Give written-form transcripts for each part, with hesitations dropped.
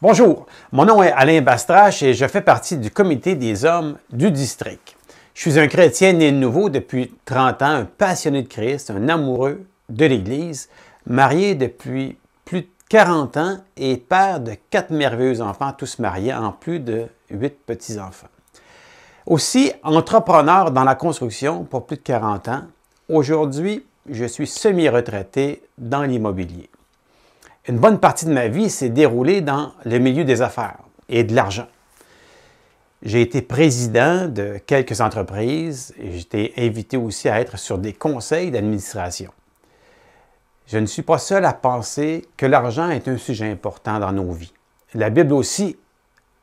Bonjour, mon nom est Alain Bastrache et je fais partie du comité des hommes du district. Je suis un chrétien né de nouveau depuis 30 ans, un passionné de Christ, un amoureux de l'Église, marié depuis plus de 40 ans et père de 4 merveilleux enfants, tous mariés, en plus de 8 petits-enfants. Aussi, entrepreneur dans la construction pour plus de 40 ans, aujourd'hui, je suis semi-retraité dans l'immobilier. Une bonne partie de ma vie s'est déroulée dans le milieu des affaires et de l'argent. J'ai été président de quelques entreprises et j'ai été invité aussi à être sur des conseils d'administration. Je ne suis pas seul à penser que l'argent est un sujet important dans nos vies. La Bible aussi,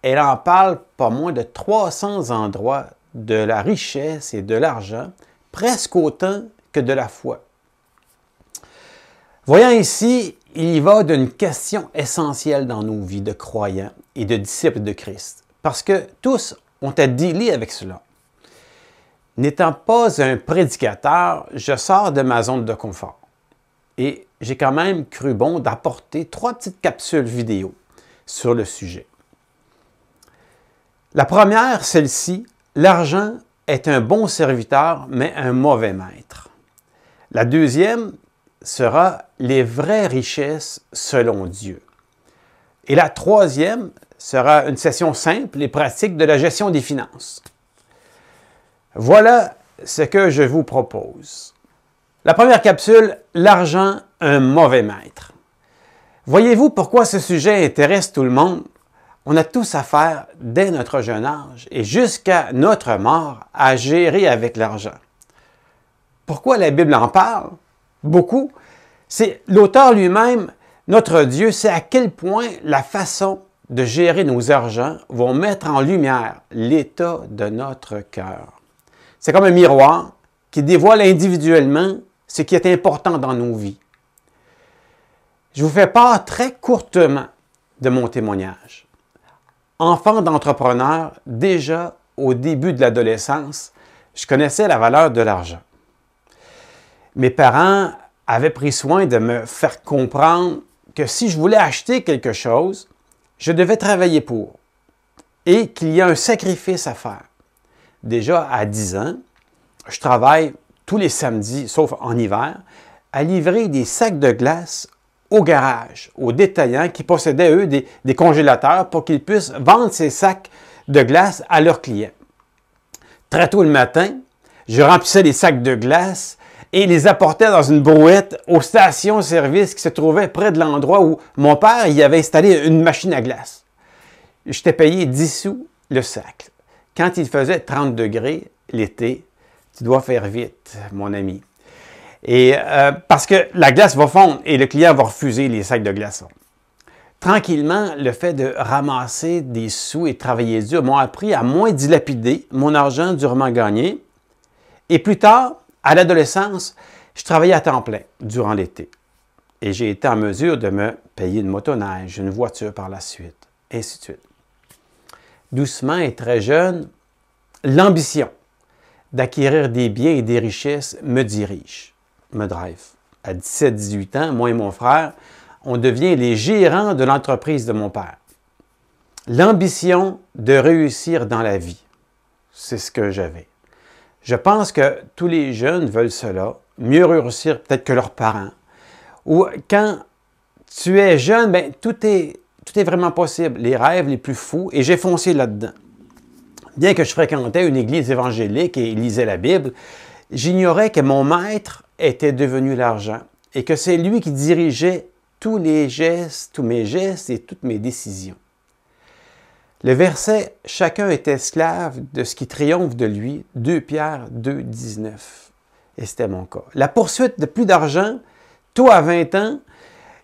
elle en parle pas moins de 300 endroits de la richesse et de l'argent, presque autant que de la foi. Voyons ici, il y va d'une question essentielle dans nos vies de croyants et de disciples de Christ, parce que tous ont à dealer avec cela. N'étant pas un prédicateur, je sors de ma zone de confort et j'ai quand même cru bon d'apporter 3 petites capsules vidéo sur le sujet. La première, celle-ci, l'argent est un bon serviteur, mais un mauvais maître. La deuxième sera les vraies richesses selon Dieu. Et la troisième sera une session simple et pratique de la gestion des finances. Voilà ce que je vous propose. La première capsule, l'argent, un mauvais maître. Voyez-vous pourquoi ce sujet intéresse tout le monde? On a tous affaire, dès notre jeune âge et jusqu'à notre mort, à gérer avec l'argent. Pourquoi la Bible en parle? Beaucoup. C'est l'auteur lui-même, notre Dieu, sait à quel point la façon de gérer nos argents va mettre en lumière l'état de notre cœur. C'est comme un miroir qui dévoile individuellement ce qui est important dans nos vies. Je vous fais part très courtement de mon témoignage. Enfant d'entrepreneur, déjà au début de l'adolescence, je connaissais la valeur de l'argent. Mes parents avaient pris soin de me faire comprendre que si je voulais acheter quelque chose, je devais travailler pour et qu'il y a un sacrifice à faire. Déjà à 10 ans, je travaille tous les samedis, sauf en hiver, à livrer des sacs de glace au garage, aux détaillants qui possédaient, eux, des congélateurs pour qu'ils puissent vendre ces sacs de glace à leurs clients. Très tôt le matin, je remplissais les sacs de glace et les apportait dans une brouette aux stations-service qui se trouvaient près de l'endroit où mon père y avait installé une machine à glace. J'étais payé 10 sous le sac. Quand il faisait 30 degrés l'été, tu dois faire vite, mon ami. Et parce que la glace va fondre et le client va refuser les sacs de glaçons. Tranquillement, le fait de ramasser des sous et de travailler dur m'ont appris à moins dilapider mon argent durement gagné. Et plus tard, à l'adolescence, je travaillais à temps plein durant l'été. Et j'ai été en mesure de me payer une motoneige, une voiture par la suite, ainsi de suite. Doucement et très jeune, l'ambition d'acquérir des biens et des richesses me dirige, me drive. À 17-18 ans, moi et mon frère, on devient les gérants de l'entreprise de mon père. L'ambition de réussir dans la vie, c'est ce que j'avais. Je pense que tous les jeunes veulent cela, mieux réussir peut-être que leurs parents. Ou quand tu es jeune, bien, tout est vraiment possible, les rêves les plus fous, et j'ai foncé là-dedans. Bien que je fréquentais une église évangélique et lisais la Bible, j'ignorais que mon maître était devenu l'argent et que c'est lui qui dirigeait tous mes gestes et toutes mes décisions. Le verset « Chacun est esclave de ce qui triomphe de lui », 2 Pierre 2, 19. Et c'était mon cas. La poursuite de plus d'argent, tôt à 20 ans,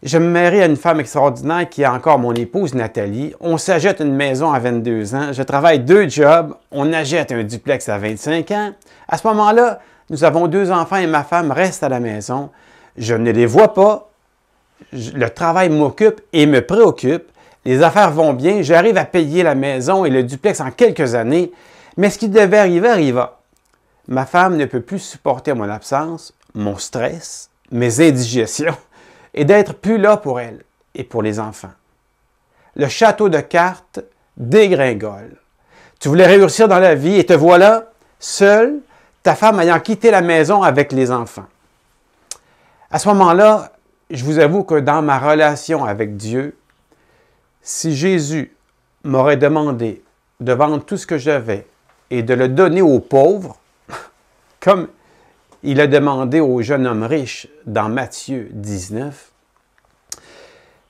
je me marie à une femme extraordinaire qui est encore mon épouse Nathalie. On s'achète une maison à 22 ans. Je travaille 2 jobs. On achète un duplex à 25 ans. À ce moment-là, nous avons 2 enfants et ma femme reste à la maison. Je ne les vois pas. Le travail m'occupe et me préoccupe. Les affaires vont bien, j'arrive à payer la maison et le duplex en quelques années, mais ce qui devait arriver arriva. Ma femme ne peut plus supporter mon absence, mon stress, mes indigestions et d'être plus là pour elle et pour les enfants. le château de cartes dégringole. Tu voulais réussir dans la vie et te voilà seul, ta femme ayant quitté la maison avec les enfants. À ce moment-là, je vous avoue que dans ma relation avec Dieu, si Jésus m'aurait demandé de vendre tout ce que j'avais et de le donner aux pauvres, comme il a demandé au jeune homme riche dans Matthieu 19,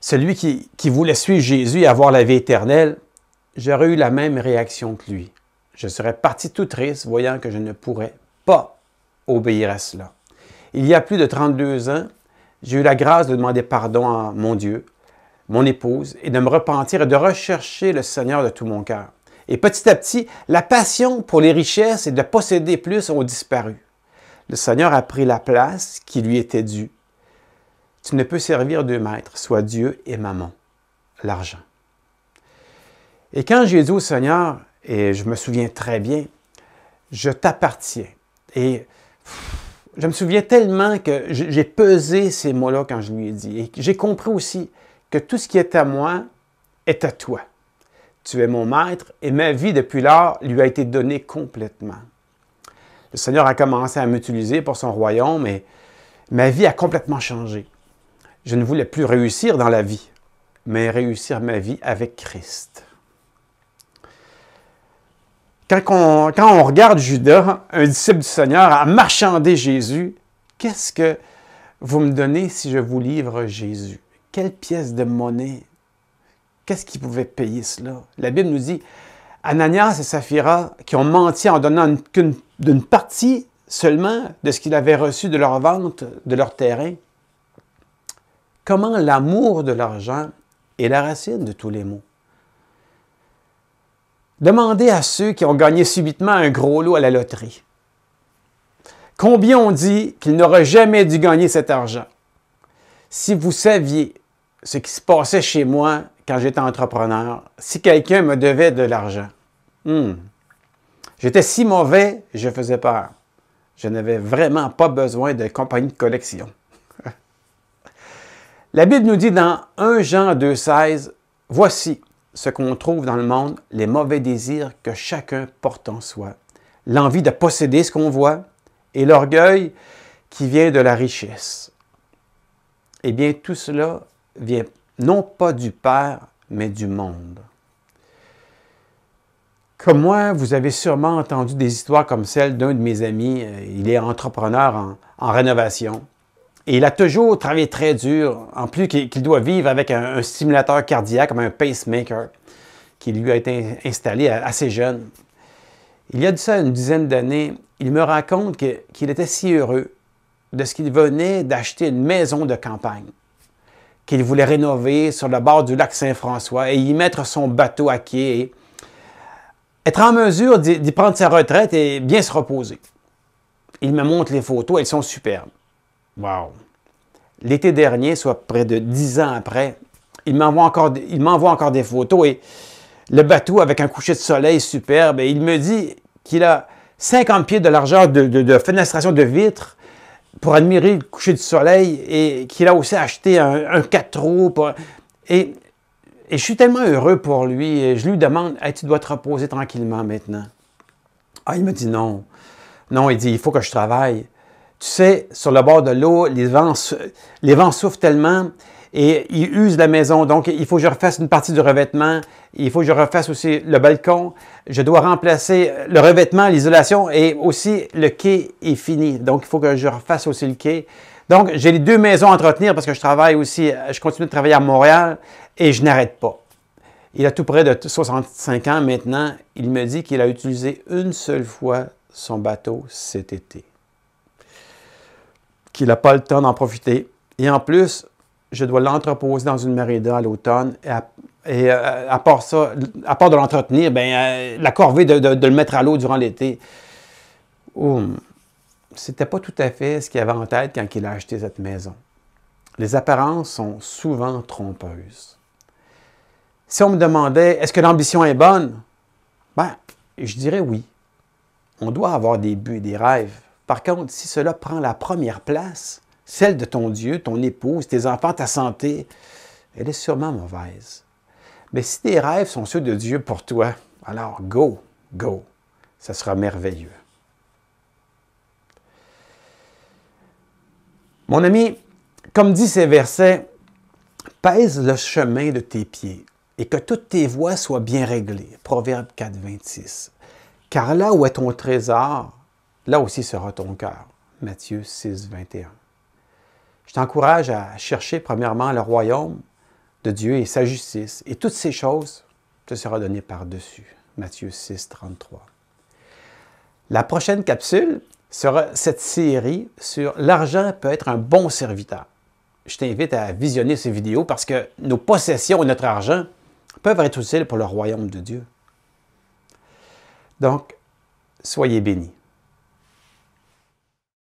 celui qui voulait suivre Jésus et avoir la vie éternelle, j'aurais eu la même réaction que lui. Je serais parti tout triste, voyant que je ne pourrais pas obéir à cela. Il y a plus de 32 ans, j'ai eu la grâce de demander pardon à mon Dieu, mon épouse, et de me repentir et de rechercher le Seigneur de tout mon cœur. Et petit à petit, la passion pour les richesses et de posséder plus ont disparu. Le Seigneur a pris la place qui lui était due. Tu ne peux servir deux maîtres, soit Dieu et mammon, l'argent. Et quand j'ai dit au Seigneur, et je me souviens très bien, je t'appartiens. Et je me souviens tellement que j'ai pesé ces mots-là quand je lui ai dit. Et j'ai compris aussi que tout ce qui est à moi est à toi. Tu es mon maître et ma vie depuis lors lui a été donnée complètement. Le Seigneur a commencé à m'utiliser pour son royaume et ma vie a complètement changé. Je ne voulais plus réussir dans la vie, mais réussir ma vie avec Christ. Quand on regarde Judas, un disciple du Seigneur, à marchander Jésus, qu'est-ce que vous me donnez si je vous livre Jésus? Quelle pièce de monnaie? Qu'est-ce qui pouvait payer cela? La Bible nous dit, Ananias et Saphira, qui ont menti en donnant d'une partie seulement de ce qu'ils avaient reçu de leur vente, de leur terrain. Comment l'amour de l'argent est la racine de tous les maux. Demandez à ceux qui ont gagné subitement un gros lot à la loterie. Combien ont dit qu'ils n'auraient jamais dû gagner cet argent? Si vous saviez ce qui se passait chez moi quand j'étais entrepreneur, si quelqu'un me devait de l'argent, j'étais si mauvais, je faisais peur. Je n'avais vraiment pas besoin de compagnie de collection. La Bible nous dit dans 1 Jean 2,16, « Voici ce qu'on trouve dans le monde, les mauvais désirs que chacun porte en soi, l'envie de posséder ce qu'on voit et l'orgueil qui vient de la richesse. » Eh bien, tout cela vient non pas du Père, mais du monde. Comme moi, vous avez sûrement entendu des histoires comme celle d'un de mes amis. Il est entrepreneur en rénovation. Et il a toujours travaillé très dur, en plus qu'il doit vivre avec un stimulateur cardiaque, comme un pacemaker, qui lui a été installé assez jeune. Il y a de ça une dizaine d'années, il me raconte qu'il était si heureux de ce qu'il venait d'acheter une maison de campagne, qu'il voulait rénover sur le bord du lac Saint-François et y mettre son bateau à quai, et être en mesure d'y prendre sa retraite et bien se reposer. Il me montre les photos, elles sont superbes. Wow! L'été dernier, soit près de 10 ans après, il m'envoie encore des photos et le bateau avec un coucher de soleil superbe. Et il me dit qu'il a 50 pieds de largeur de fenestration de vitres pour admirer le coucher du soleil et qu'il a aussi acheté un 4 roues. Et je suis tellement heureux pour lui. Et je lui demande, hey, tu dois te reposer tranquillement maintenant. Ah, il me dit non. Non, il dit, il faut que je travaille. Tu sais, sur le bord de l'eau, les vents soufflent tellement et ils usent la maison. Donc, il faut que je refasse une partie du revêtement. Il faut que je refasse aussi le balcon. Je dois remplacer le revêtement, l'isolation et aussi le quai est fini. Donc, il faut que je refasse aussi le quai. Donc, j'ai les deux maisons à entretenir parce que je travaille aussi, je continue de travailler à Montréal et je n'arrête pas. Il a tout près de 65 ans maintenant. Il me dit qu'il a utilisé une seule fois son bateau cet été. Qu'il n'a pas le temps d'en profiter. Et en plus, je dois l'entreposer dans une marina à l'automne. Et à part ça, à part de l'entretenir, la corvée de le mettre à l'eau durant l'été. C'était pas tout à fait ce qu'il avait en tête quand il a acheté cette maison. Les apparences sont souvent trompeuses. Si on me demandait, est-ce que l'ambition est bonne? Je dirais oui. On doit avoir des buts et des rêves. Par contre, si cela prend la première place, celle de ton Dieu, ton épouse, tes enfants, ta santé, elle est sûrement mauvaise. Mais si tes rêves sont ceux de Dieu pour toi, alors go, go. Ça sera merveilleux. Mon ami, comme dit ces versets, pèse le chemin de tes pieds et que toutes tes voies soient bien réglées. Proverbe 4, 26. Car là où est ton trésor, là aussi sera ton cœur. Matthieu 6, 21. Je t'encourage à chercher premièrement le royaume de Dieu et sa justice, et toutes ces choses te seront données par-dessus. Matthieu 6, 33. La prochaine capsule sera cette série sur l'argent peut être un bon serviteur. Je t'invite à visionner ces vidéos parce que nos possessions et notre argent peuvent être utiles pour le royaume de Dieu. Donc, soyez bénis.